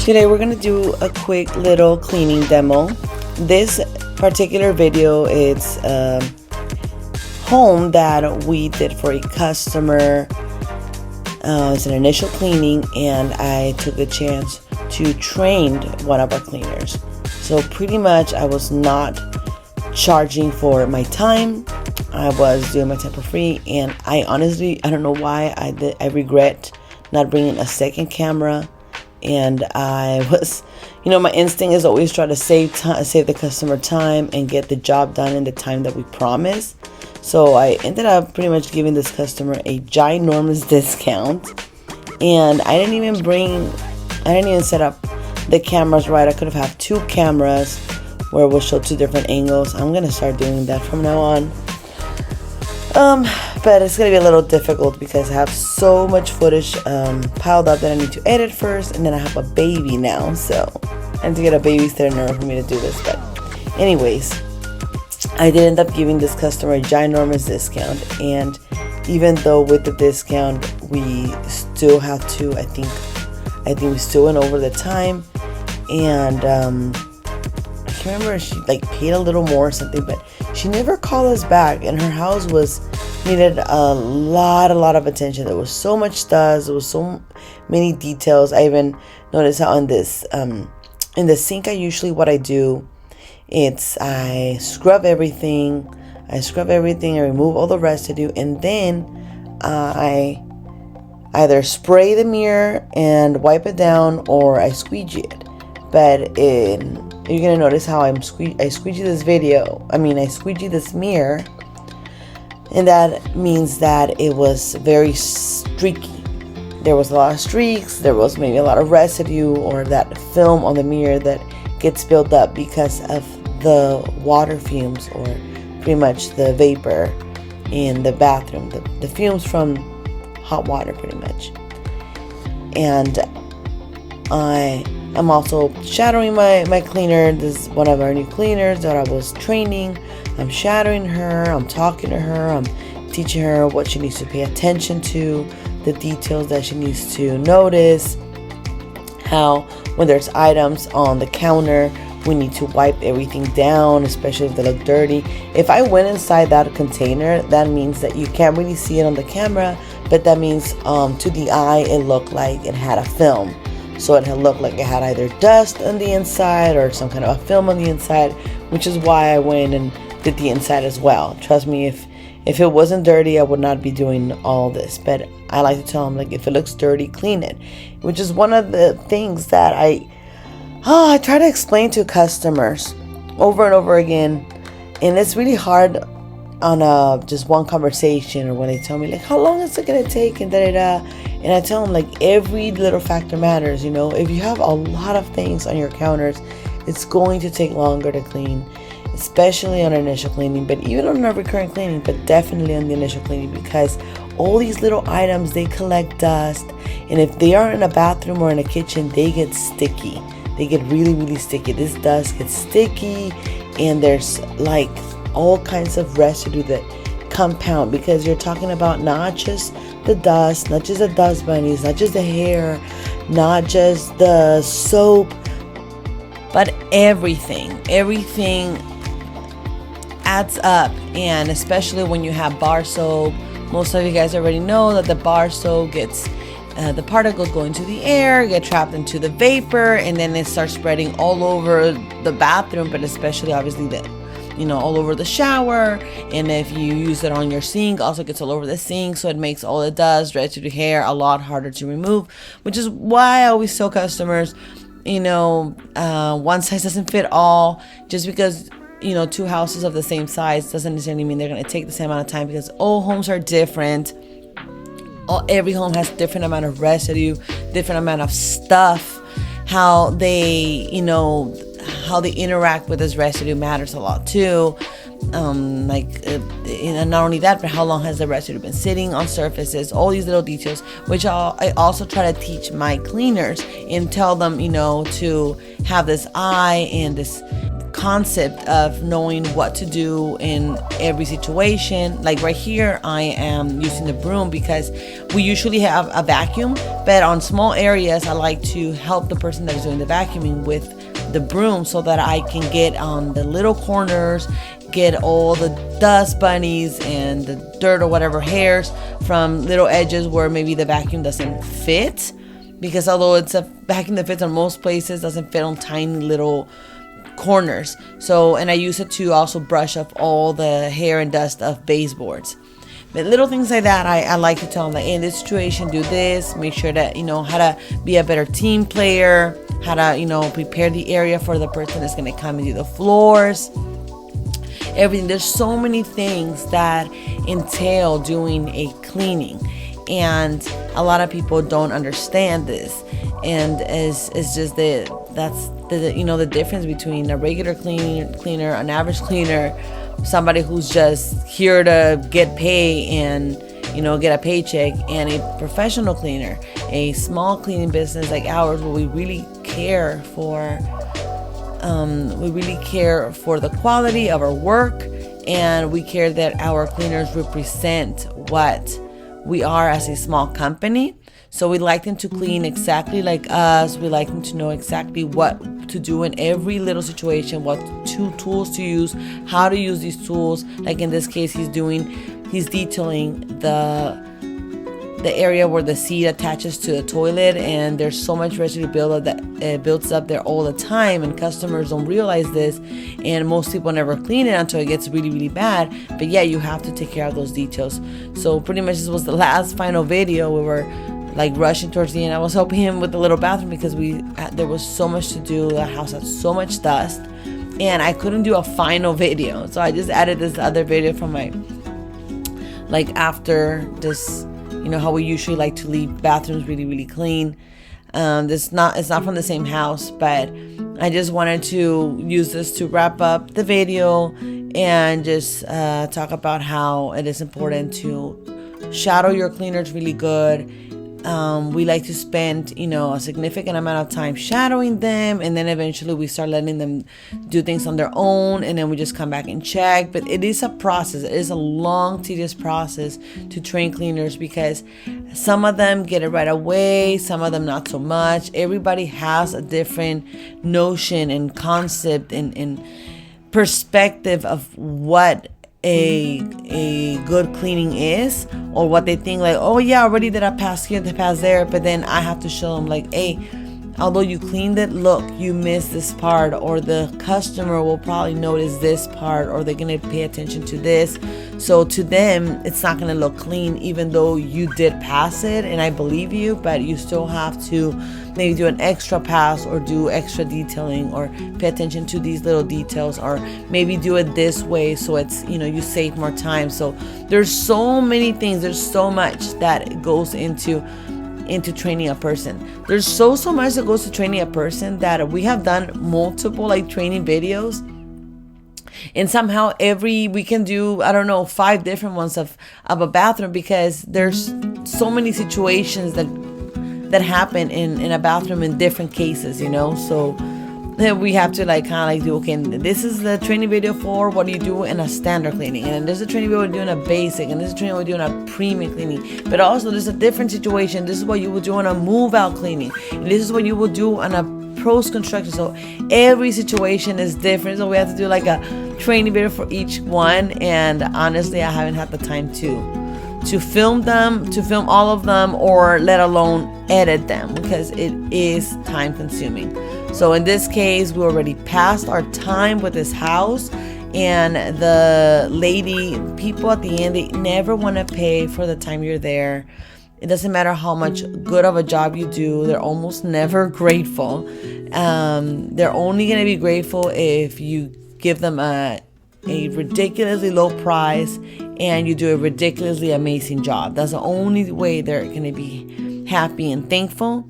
Today we're going to do a quick little cleaning demo. This particular video is a home that we did for a customer. It's an initial cleaning, and I took the chance to train one of our cleaners. So pretty much I was not charging for my time. I was doing my time for free, and I don't know why I regret not bringing a second camera. And I was, my instinct is always try to save the customer time and get the job done in the time that we promised. So I ended up pretty much giving this customer a ginormous discount, and I didn't even set up the cameras right. I could have had 2 cameras where we'll show 2 different angles. I'm gonna start doing that from now on. But it's gonna be a little difficult because I have so much footage piled up that I need to edit first, and then I have a baby now, so I need to get a babysitter in order for me to do this. But anyways, I did end up giving this customer a ginormous discount, and even though with the discount we still have to, I think we still went over the time, and I can't remember, she paid a little more or something, but she never called us back, and her house needed a lot of attention. There was so much dust, there was so many details. I even noticed how in the sink, what I do, I scrub everything, I remove all the residue, and then I either spray the mirror and wipe it down, or I squeegee it. But you're gonna notice how I squeegee this mirror, and that means that it was very streaky. There was a lot of streaks, there was maybe a lot of residue, or that film on the mirror that gets built up because of the water fumes, or pretty much the vapor in the bathroom, the fumes from hot water pretty much. And I'm also shadowing my cleaner. This is one of our new cleaners that I was training. I'm shadowing her, I'm talking to her, I'm teaching her what she needs to pay attention to, the details that she needs to notice, how when there's items on the counter, we need to wipe everything down, especially if they look dirty. If I went inside that container, that means that you can't really see it on the camera, but that means to the eye it looked like it had a film. So it looked like it had either dust on the inside or some kind of a film on the inside, which is why I went and did the inside as well. Trust me, if it wasn't dirty, I would not be doing all this. But I like to tell them, if it looks dirty, clean it, which is one of the things that I try to explain to customers over and over again. And it's really hard on just one conversation, or when they tell me how long is it gonna take, and and I tell them every little factor matters. If you have a lot of things on your counters, it's going to take longer to clean, especially on an initial cleaning, but even on a recurrent cleaning, but definitely on the initial cleaning, because all these little items, they collect dust, and if they are in a bathroom or in a kitchen, they get sticky. They get really sticky. This dust gets sticky, and there's all kinds of residue that compound, because you're talking about not just the dust, not just the dust bunnies, not just the hair, not just the soap, but everything adds up. And especially when you have bar soap, most of you guys already know that the bar soap gets the particles go into the air, get trapped into the vapor, and then it starts spreading all over the bathroom, but especially obviously all over the shower. And if you use it on your sink, also gets all over the sink, so it makes all the dust, residue, hair a lot harder to remove, which is why I always tell customers, one size doesn't fit all. Just because 2 houses of the same size doesn't necessarily mean they're going to take the same amount of time, because all homes are different. Every home has different amount of residue, different amount of stuff. How they interact with this residue matters a lot too. Not only that, but how long has the residue been sitting on surfaces, all these little details, which I also try to teach my cleaners and tell them, to have this eye and this concept of knowing what to do in every situation. Like right here, I am using the broom because we usually have a vacuum, but on small areas, I like to help the person that is doing the vacuuming with the broom so that I can get on the little corners, get all the dust bunnies and the dirt or whatever hairs from little edges where maybe the vacuum doesn't fit. Because although it's a vacuum that fits on most places, doesn't fit on tiny little corners. So, and I use it to also brush up all the hair and dust of baseboards. But little things like that, I like to tell them, like, hey, in this situation, do this. Make sure that you know how to be a better team player, how to, prepare the area for the person that's going to come and do the floors. Everything. There's so many things that entail doing a cleaning. And a lot of people don't understand this. And it's just that's the difference between a regular cleaner, an average cleaner, somebody who's just here to get pay and get a paycheck, and a professional cleaner, a small cleaning business like ours, where we really care for the quality of our work, and we care that our cleaners represent what we are as a small company. So we like them to clean exactly like us. We like them to know exactly what to do in every little situation, what tools to use, how to use these tools. Like in this case, he's detailing the area where the seat attaches to the toilet, and there's so much residue buildup that builds up there all the time, and customers don't realize this, and most people never clean it until it gets really, really bad. But yeah, you have to take care of those details. So pretty much this was the last final video. We were like rushing towards the end. I was helping him with the little bathroom because there was so much to do. The house had so much dust, and I couldn't do a final video, so I just added this other video from my after this. How we usually like to leave bathrooms really, really clean. It's not from the same house, but I just wanted to use this to wrap up the video and just talk about how it is important to shadow your cleaners really good. We like to spend, a significant amount of time shadowing them, and then eventually we start letting them do things on their own, and then we just come back and check. But it is a process. It is a long, tedious process to train cleaners, because some of them get it right away, some of them not so much. Everybody has a different notion and concept and perspective of what a good cleaning is, or what they think, like, oh yeah, already did I pass here, the pass there. But then I have to show them, like, hey, although you cleaned it, look, you missed this part, or the customer will probably notice this part, or they're gonna pay attention to this. So to them, it's not gonna look clean, even though you did pass it, and I believe you, but you still have to maybe do an extra pass, or do extra detailing, or pay attention to these little details, or maybe do it this way so it's, you save more time. So there's so many things, there's so much that goes into training a person. There's so much that goes to training a person that we have done multiple training videos, and somehow we can do, I don't know, 5 different ones of a bathroom, because there's so many situations that happen in a bathroom in different cases, so then we have to do, okay, this is the training video for what do you do in a standard cleaning, and there's a training video we're doing a basic, and this is a training we're doing a premium cleaning. But also there's a different situation. This is what you would do on a move out cleaning, and this is what you would do on a pros construction. So every situation is different, so we have to do a training video for each one. And honestly, I haven't had the time to film all of them, or let alone edit them, because it is time consuming. So in this case, we already passed our time with this house, and the people at the end, they never want to pay for the time you're there. It doesn't matter how much good of a job you do, they're almost never grateful. They're only going to be grateful if you give them a ridiculously low price and you do a ridiculously amazing job. That's the only way they're going to be happy and thankful.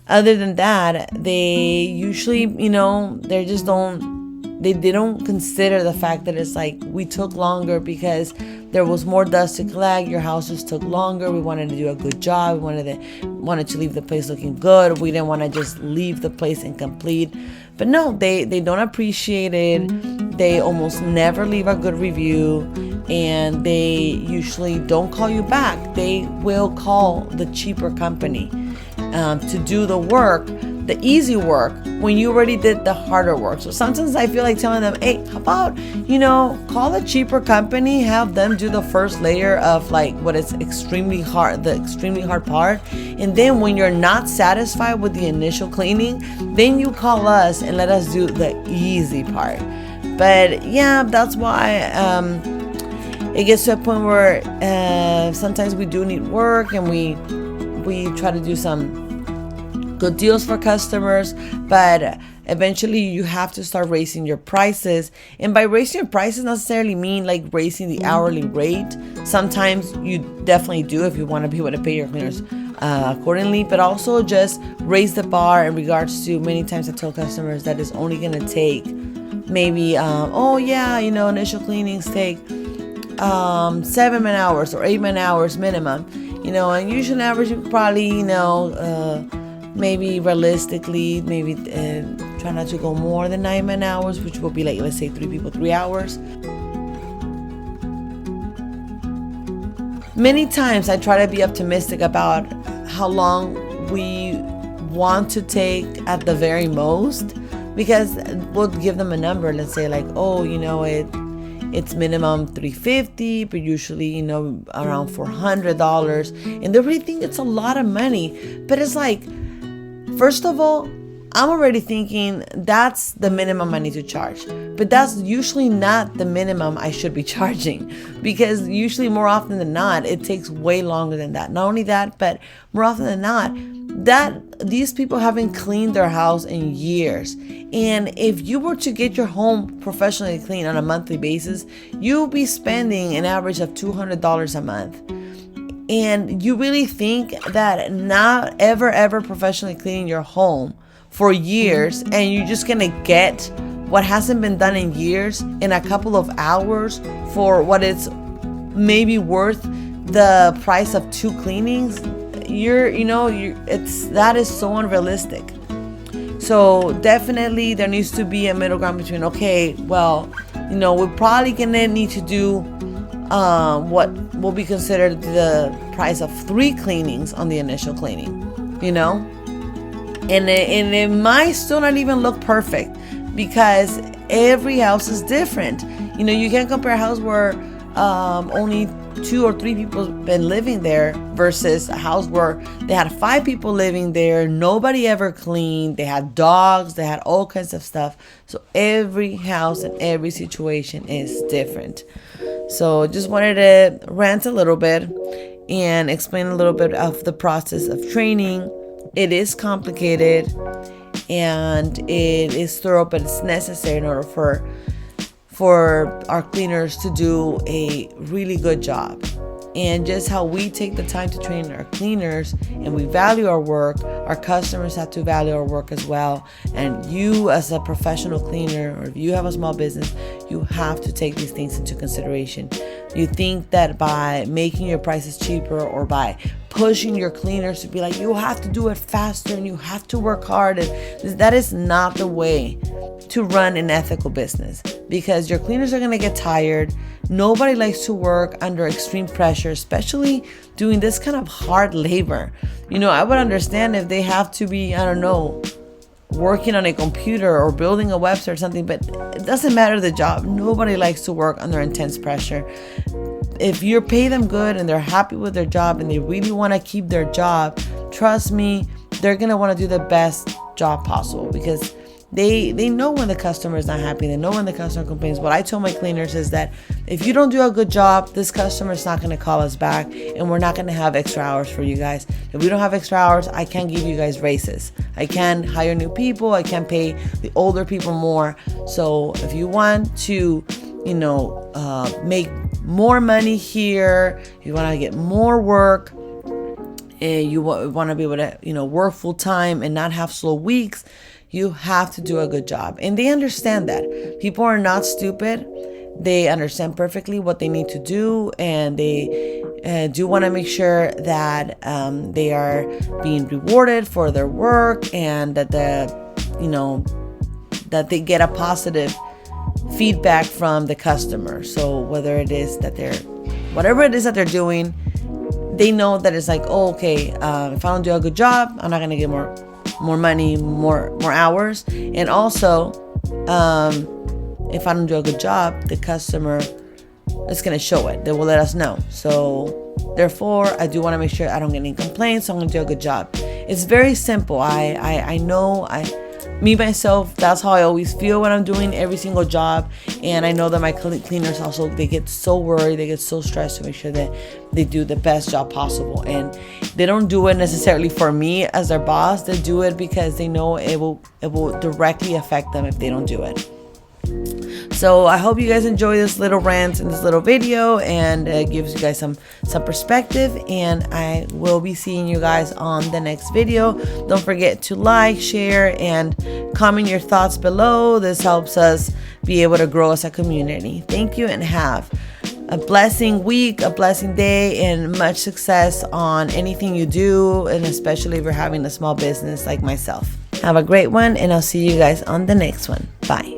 Other than that, they usually, they just don't They don't consider the fact that it's like we took longer because there was more dust to collect. Your house just took longer. We wanted to do a good job. We wanted to leave the place looking good. We didn't want to just leave the place incomplete. But no, they don't appreciate it. They almost never leave a good review, and they usually don't call you back. They will call the cheaper company to do the work, the easy work, when you already did the harder work. So sometimes I feel like telling them, hey, how about, call the cheaper company, have them do the first layer of like what is extremely hard, the extremely hard part. And then when you're not satisfied with the initial cleaning, then you call us and let us do the easy part. But yeah, that's why it gets to a point where sometimes we do need work, and we try to do some good deals for customers, but eventually you have to start raising your prices. And by raising your prices necessarily mean like raising the hourly rate. Sometimes you definitely do if you want to be able to pay your cleaners accordingly, but also just raise the bar in regards to, many times I tell customers that it's only going to take maybe initial cleanings take 7 man hours or 8 man hours minimum, and usually average you probably maybe realistically, try not to go more than 9 man hours, which will be like, let's say 3 people, 3 hours. Many times I try to be optimistic about how long we want to take at the very most, because we'll give them a number. Let's say like, it's minimum $350, but usually, around $400. And they really think it's a lot of money. But it's like, first of all, I'm already thinking that's the minimum I need to charge. But that's usually not the minimum I should be charging, because usually more often than not, it takes way longer than that. Not only that, but more often than not, that these people haven't cleaned their house in years. And if you were to get your home professionally cleaned on a monthly basis, you'll be spending an average of $200 a month. And you really think that not ever professionally cleaning your home for years, and you're just gonna get what hasn't been done in years in a couple of hours for what it's maybe worth the price of 2 cleanings? That is so unrealistic. So definitely there needs to be a middle ground between, okay, well, we're probably gonna need to do what will be considered the price of 3 cleanings on the initial cleaning, and it might still not even look perfect, because every house is different. You can't compare a house where only 2 or 3 people been living there versus a house where they had 5 people living there, nobody ever cleaned, they had dogs, they had all kinds of stuff. So every house and every situation is different. So just wanted to rant a little bit and explain a little bit of the process of training. It is complicated and it is thorough, but it's necessary in order for our cleaners to do a really good job. And just how we take the time to train our cleaners and we value our work, our customers have to value our work as well. And you as a professional cleaner, or if you have a small business, you have to take these things into consideration. You think that by making your prices cheaper or by pushing your cleaners to be like, you have to do it faster and you have to work hard, and that is not the way to run an ethical business, because your cleaners are going to get tired. Nobody likes to work under extreme pressure, especially doing this kind of hard labor. I would understand if they have to be, working on a computer or building a website or something, but it doesn't matter the job. Nobody likes to work under intense pressure. If you pay them good and they're happy with their job and they really want to keep their job, trust me, they're going to want to do the best job possible, because they know when the customer is not happy. They know when the customer complains. What I tell my cleaners is that if you don't do a good job, this customer is not going to call us back, and we're not going to have extra hours for you guys. If we don't have extra hours, I can't give you guys raises. I can hire new people. I can pay the older people more. So if you want to, make more money here, you want to get more work, and you want to be able to, work full time and not have slow weeks, You have to do a good job. And they understand that. People are not stupid. They understand perfectly what they need to do, and they do want to make sure that they are being rewarded for their work, and that that they get a positive feedback from the customer. So whatever it is that they're doing, they know that it's like, oh, okay, if I don't do a good job, I'm not gonna get more money, more hours. And also, if I don't do a good job, the customer is gonna show it. They will let us know. So therefore, I do want to make sure I don't get any complaints. So I'm gonna do a good job. It's very simple. I know me myself, that's how I always feel when I'm doing every single job. And I know that my cleaners also, they get so worried, they get so stressed to make sure that they do the best job possible. And they don't do it necessarily for me as their boss. They do it because they know it will directly affect them if they don't do it. So I hope you guys enjoy this little rant in this little video, and it gives you guys some perspective. And I will be seeing you guys on the next video. Don't forget to like, share, and comment your thoughts below. This helps us be able to grow as a community. Thank you, and have a blessing week, a blessing day, and much success on anything you do, and especially if you're having a small business like myself. Have a great one, and I'll see you guys on the next one. Bye.